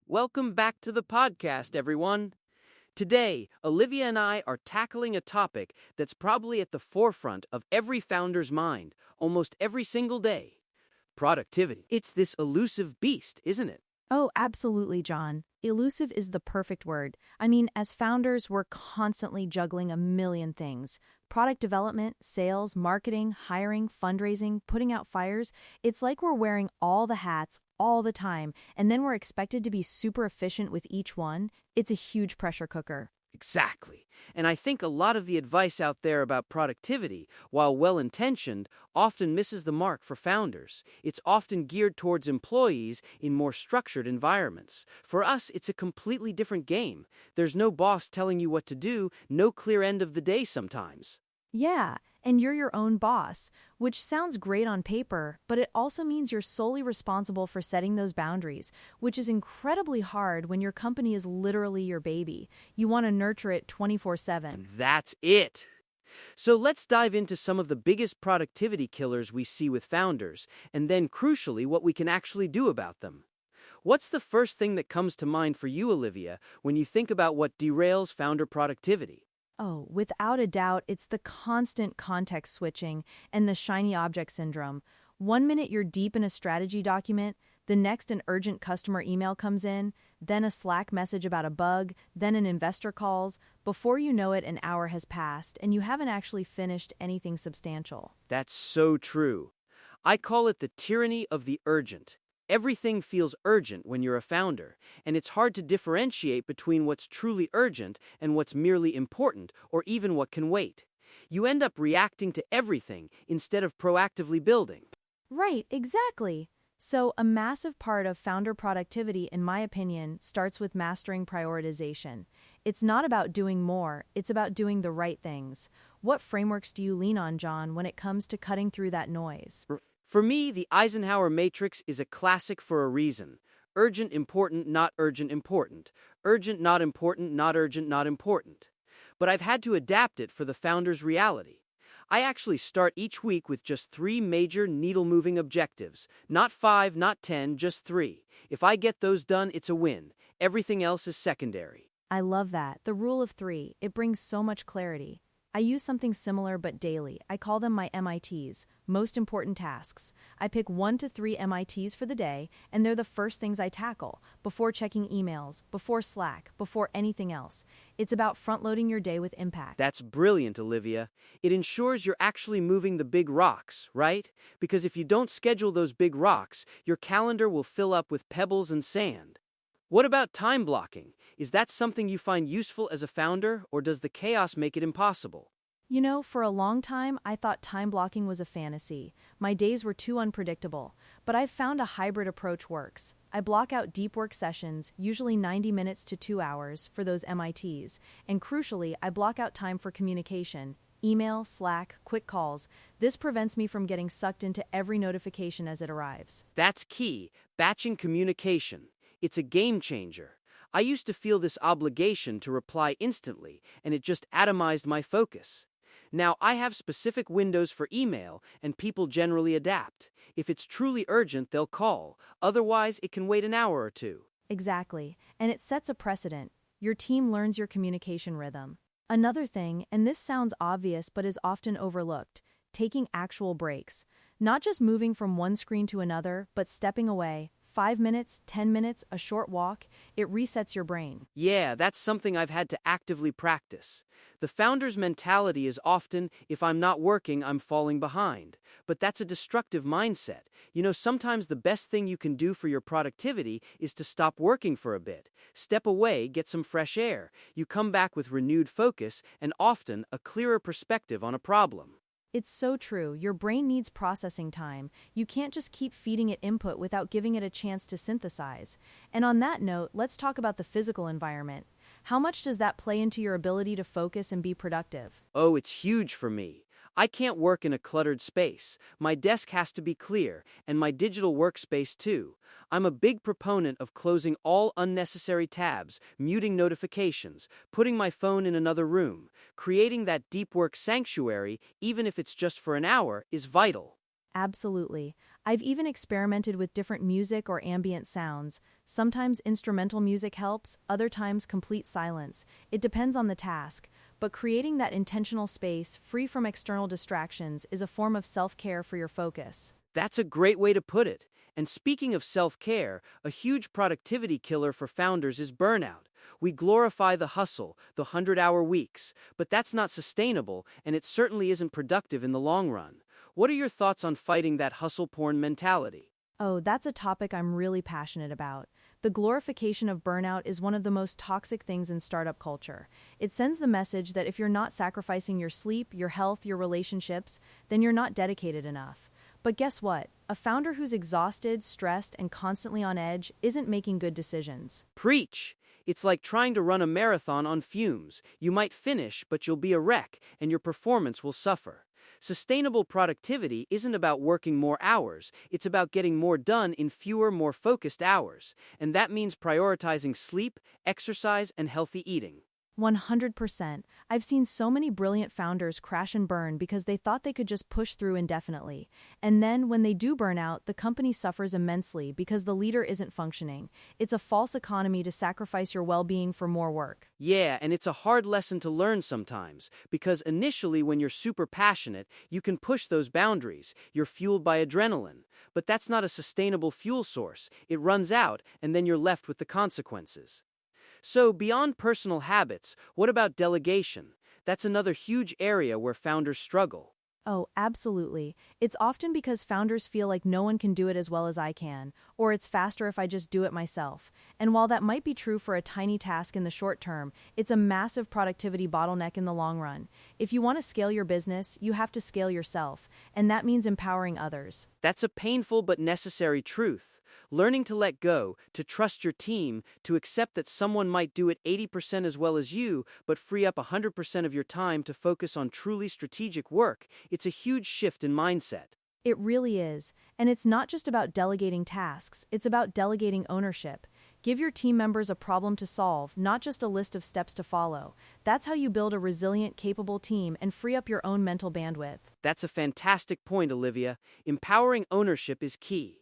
Welcome back to the podcast, everyone. Today, Olivia and I are tackling a topic that's probably at the forefront of every founder's mind, almost every single day: productivity. It's this elusive beast, isn't it? Oh, absolutely, John. Elusive is the perfect word. I mean, as founders, we're constantly juggling a million things. Product development, sales, marketing, hiring, fundraising, putting out fires. It's like we're wearing all the hats all the time, and then we're expected to be super efficient with each one. It's a huge pressure cooker. Exactly. And I think a lot of the advice out there about productivity, while well-intentioned, often misses the mark for founders. It's often geared towards employees in more structured environments. For us, it's a completely different game. There's no boss telling you what to do, no clear end of the day sometimes. Yeah, and you're your own boss, which sounds great on paper, but it also means you're solely responsible for setting those boundaries, which is incredibly hard when your company is literally your baby. You want to nurture it 24/7. That's it. So let's dive into some of the biggest productivity killers we see with founders, and then crucially, what we can actually do about them. What's the first thing that comes to mind for you, Olivia, when you think about what derails founder productivity? Oh, without a doubt, it's the constant context switching and the shiny object syndrome. One minute you're deep in a strategy document, the next an urgent customer email comes in, then a Slack message about a bug, then an investor calls. Before you know it, an hour has passed, and you haven't actually finished anything substantial. That's so true. I call it the tyranny of the urgent. Everything feels urgent when you're a founder, and it's hard to differentiate between what's truly urgent and what's merely important, or even what can wait. You end up reacting to everything instead of proactively building. Right, exactly. So, a massive part of founder productivity, in my opinion, starts with mastering prioritization. It's not about doing more, it's about doing the right things. What frameworks do you lean on, John, when it comes to cutting through that noise? For me, the Eisenhower matrix is a classic for a reason. Urgent, important, not urgent, important. Urgent, not important, not urgent, not important. But I've had to adapt it for the founder's reality. I actually start each week with just 3 major needle-moving objectives. Not 5, not 10, just 3. If I get those done, it's a win. Everything else is secondary. I love that. The rule of 3, it brings so much clarity. I use something similar but daily. I call them my MITs, most important tasks. I pick 1 to 3 MITs for the day, and they're the first things I tackle, before checking emails, before Slack, before anything else. It's about front-loading your day with impact. That's brilliant, Olivia. It ensures you're actually moving the big rocks, right? Because if you don't schedule those big rocks, your calendar will fill up with pebbles and sand. What about time blocking? Is that something you find useful as a founder, or does the chaos make it impossible? You know, for a long time, I thought time blocking was a fantasy. My days were too unpredictable. But I've found a hybrid approach works. I block out deep work sessions, usually 90 minutes to 2 hours, for those MITs. And crucially, I block out time for communication. Email, Slack, quick calls. This prevents me from getting sucked into every notification as it arrives. That's key, batching communication. It's a game changer. I used to feel this obligation to reply instantly, and it just atomized my focus. Now I have specific windows for email, and people generally adapt. If it's truly urgent, they'll call. Otherwise, it can wait an hour or two. Exactly, and it sets a precedent. Your team learns your communication rhythm. Another thing, and this sounds obvious but is often overlooked, taking actual breaks. Not just moving from one screen to another, but stepping away. 5 minutes, 10 minutes, a short walk, it resets your brain. Yeah, that's something I've had to actively practice. The founder's mentality is often, if I'm not working, I'm falling behind. But that's a destructive mindset. You know, sometimes the best thing you can do for your productivity is to stop working for a bit. Step away, get some fresh air. You come back with renewed focus and often a clearer perspective on a problem. It's so true. Your brain needs processing time. You can't just keep feeding it input without giving it a chance to synthesize. And on that note, let's talk about the physical environment. How much does that play into your ability to focus and be productive? Oh, it's huge for me. I can't work in a cluttered space. My desk has to be clear, and my digital workspace too. I'm a big proponent of closing all unnecessary tabs, muting notifications, putting my phone in another room. Creating that deep work sanctuary, even if it's just for an hour, is vital. Absolutely. I've even experimented with different music or ambient sounds. Sometimes instrumental music helps, other times complete silence. It depends on the task, but creating that intentional space, free from external distractions, is a form of self-care for your focus. That's a great way to put it. And speaking of self-care, a huge productivity killer for founders is burnout. We glorify the hustle, the 100-hour weeks, but that's not sustainable, and it certainly isn't productive in the long run. What are your thoughts on fighting that hustle porn mentality? Oh, that's a topic I'm really passionate about. The glorification of burnout is one of the most toxic things in startup culture. It sends the message that if you're not sacrificing your sleep, your health, your relationships, then you're not dedicated enough. But guess what? A founder who's exhausted, stressed, and constantly on edge isn't making good decisions. Preach! It's like trying to run a marathon on fumes. You might finish, but you'll be a wreck, and your performance will suffer. Sustainable productivity isn't about working more hours, it's about getting more done in fewer, more focused hours. And that means prioritizing sleep, exercise, and healthy eating. 100%. I've seen so many brilliant founders crash and burn because they thought they could just push through indefinitely. And then, when they do burn out, the company suffers immensely because the leader isn't functioning. It's a false economy to sacrifice your well-being for more work. Yeah, and it's a hard lesson to learn sometimes, because initially when you're super passionate, you can push those boundaries. You're fueled by adrenaline. But that's not a sustainable fuel source. It runs out, and then you're left with the consequences. So, beyond personal habits, what about delegation? That's another huge area where founders struggle. Oh, absolutely. It's often because founders feel like no one can do it as well as I can, or it's faster if I just do it myself. And while that might be true for a tiny task in the short term, it's a massive productivity bottleneck in the long run. If you want to scale your business, you have to scale yourself, and that means empowering others. That's a painful but necessary truth. Learning to let go, to trust your team, to accept that someone might do it 80% as well as you, but free up 100% of your time to focus on truly strategic work, it's a huge shift in mindset. It really is. And it's not just about delegating tasks, it's about delegating ownership. Give your team members a problem to solve, not just a list of steps to follow. That's how you build a resilient, capable team and free up your own mental bandwidth. That's a fantastic point, Olivia. Empowering ownership is key.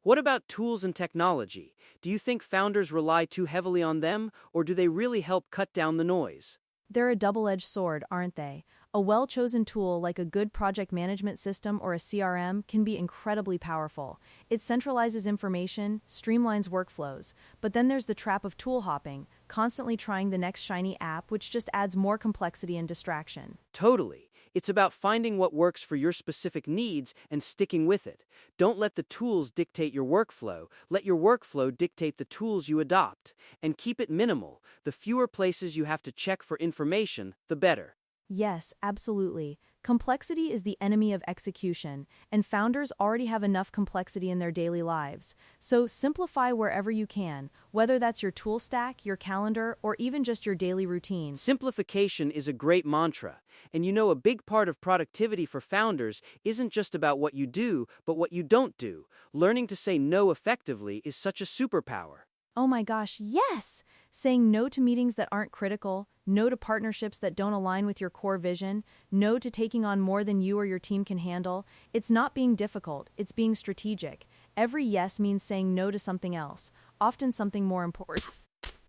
What about tools and technology? Do you think founders rely too heavily on them, or do they really help cut down the noise? They're a double-edged sword, aren't they? A well-chosen tool like a good project management system or a CRM can be incredibly powerful. It centralizes information, streamlines workflows, but then there's the trap of tool hopping, constantly trying the next shiny app, which just adds more complexity and distraction. Totally. It's about finding what works for your specific needs and sticking with it. Don't let the tools dictate your workflow. Let your workflow dictate the tools you adopt. And keep it minimal. The fewer places you have to check for information, the better. Yes, absolutely. Complexity is the enemy of execution, and founders already have enough complexity in their daily lives. So simplify wherever you can, whether that's your tool stack, your calendar, or even just your daily routines. Simplification is a great mantra. And a big part of productivity for founders isn't just about what you do, but what you don't do. Learning to say no effectively is such a superpower. Oh my gosh, yes! Saying no to meetings that aren't critical, no to partnerships that don't align with your core vision, no to taking on more than you or your team can handle. It's not being difficult, it's being strategic. Every yes means saying no to something else, often something more important.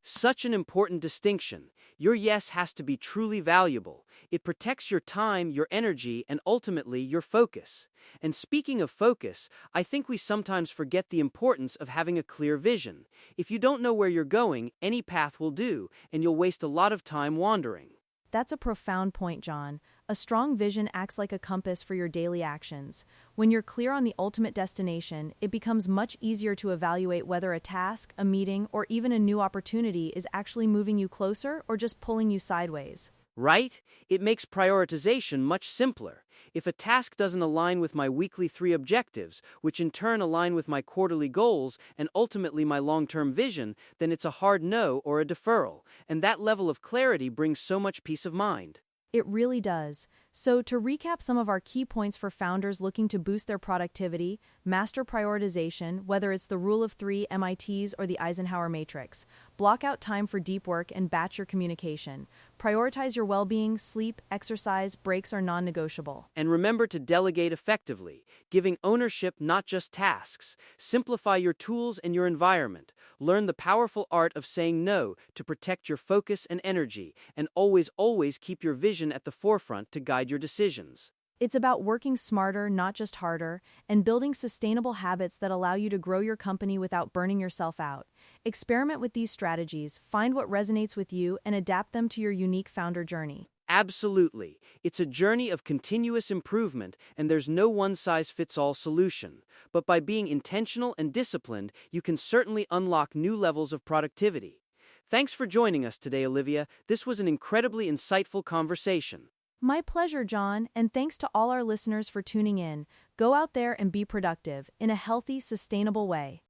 Such an important distinction. Your yes has to be truly valuable. It protects your time, your energy, and ultimately your focus. And speaking of focus, I think we sometimes forget the importance of having a clear vision. If you don't know where you're going, any path will do, and you'll waste a lot of time wandering. That's a profound point, John. A strong vision acts like a compass for your daily actions. When you're clear on the ultimate destination, it becomes much easier to evaluate whether a task, a meeting, or even a new opportunity is actually moving you closer or just pulling you sideways. Right? It makes prioritization much simpler. If a task doesn't align with my weekly 3 objectives, which in turn align with my quarterly goals and ultimately my long-term vision, then it's a hard no or a deferral. And that level of clarity brings so much peace of mind. It really does. So, to recap some of our key points for founders looking to boost their productivity, master prioritization, whether it's the Rule of 3, MITs, or the Eisenhower Matrix. Block out time for deep work and batch your communication. Prioritize your well-being, sleep, exercise, breaks are non-negotiable. And remember to delegate effectively, giving ownership not just tasks. Simplify your tools and your environment. Learn the powerful art of saying no to protect your focus and energy, and always keep your vision at the forefront to guide your decisions. It's about working smarter, not just harder, and building sustainable habits that allow you to grow your company without burning yourself out. Experiment with these strategies, find what resonates with you, and adapt them to your unique founder journey. Absolutely. It's a journey of continuous improvement, and there's no one-size-fits-all solution. But by being intentional and disciplined, you can certainly unlock new levels of productivity. Thanks for joining us today, Olivia. This was an incredibly insightful conversation. My pleasure, John, and thanks to all our listeners for tuning in. Go out there and be productive in a healthy, sustainable way.